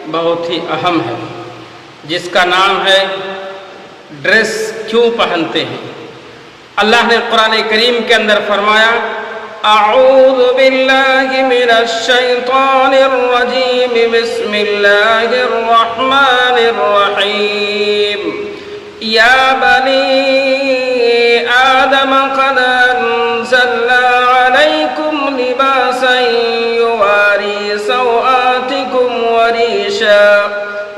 बहुत ही अहम है, जिसका नाम है ड्रेस क्यों पहनते हैं। अल्लाह ने कुरान करीम के अंदर फरमाया, अऊज़ु बिल्लाहि मिनश शैतानिर रजीम, बिस्मिल्लाहिर रहमानिर रहीम, या बनी आदम क़द अंज़लना अलैकुम लिबासन युवारी सौआतिकुम वरीशा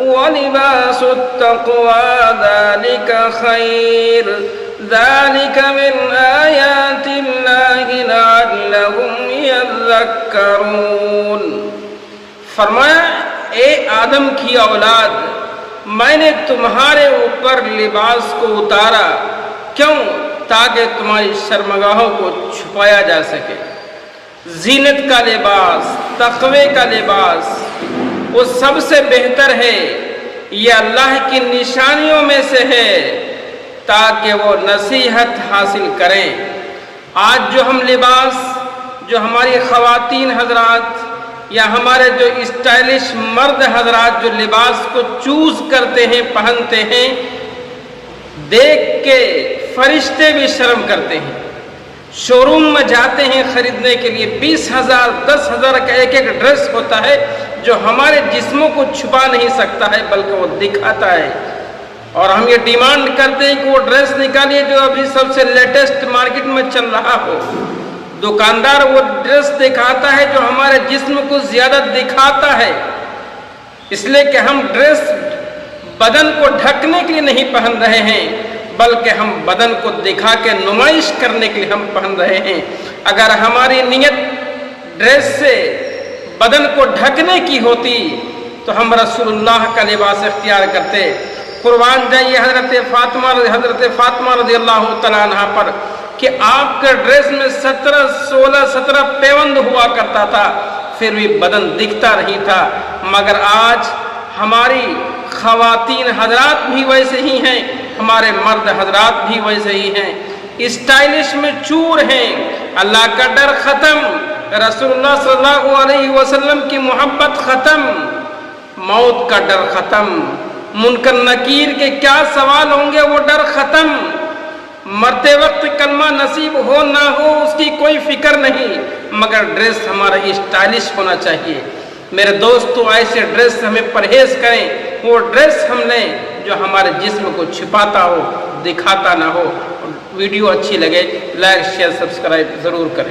वलिबासुत तक़वा ज़ालिका खैर ज़ालिका मिन आयातिल्लाहि लअल्लहुम यज़क्करून। फरमाया, ए आदम की औलाद, मैंने तुम्हारे ऊपर लिबास को उतारा, क्यों? ताकि तुम्हारी शर्मगाहों को छुपाया जा सके। जीनत का लिबास, तक़वे का लिबास वो सबसे बेहतर है, ये अल्लाह की निशानियों में से है, ताकि वो नसीहत हासिल करें। आज जो हम लिबास, जो हमारी ख़वातीन हजरात या हमारे जो स्टाइलिश मर्द हजरात जो लिबास को चूज़ करते हैं, पहनते हैं, देख के फरिश्ते भी शर्म करते हैं। शोरूम में जाते हैं खरीदने के लिए, 20,000 10,000 का एक एक ड्रेस होता है जो हमारे जिस्मों को छुपा नहीं सकता है, बल्कि वो दिखाता है। और हम ये डिमांड करते हैं कि वो ड्रेस निकालिए जो अभी सबसे लेटेस्ट मार्केट में चल रहा हो। दुकानदार वो ड्रेस दिखाता है जो हमारे जिस्म को ज़्यादा दिखाता है, इसलिए कि हम ड्रेस बदन को ढकने के लिए नहीं पहन रहे हैं, बल्कि हम बदन को दिखा के नुमाइश करने के लिए हम पहन रहे हैं। अगर हमारी नीयत ड्रेस से बदन को ढकने की होती तो हम रसूलुल्लाह का लिबास इख्तियार करते। कुर्बान जाइए हज़रत फ़ातिमा रज़ियल्लाहु तआला अन्हा पर कि आपके ड्रेस में 17 पैबंद हुआ करता था, फिर भी बदन दिखता नहीं था। मगर आज हमारी ख़वातीन हजरात भी वैसे ही हैं, हमारे मर्द हजरात भी वैसे ही हैं, स्टाइलिश में चूर हैं। अल्लाह का डर ख़त्म, रसूलुल्लाह सल्लल्लाहु अलैहि वसल्लम की मोहब्बत ख़त्म, मौत का डर ख़त्म, मुनकर नकीर के क्या सवाल होंगे वो डर ख़त्म, मरते वक्त कलमा नसीब हो ना हो उसकी कोई फिक्र नहीं, मगर ड्रेस हमारा स्टाइलिश होना चाहिए। मेरे दोस्तों, ऐसे ड्रेस हमें परहेज करें, वो ड्रेस हम लें जो हमारे जिस्म को छिपाता हो, दिखाता ना हो। वीडियो अच्छी लगे लाइक शेयर सब्सक्राइब ज़रूर करें।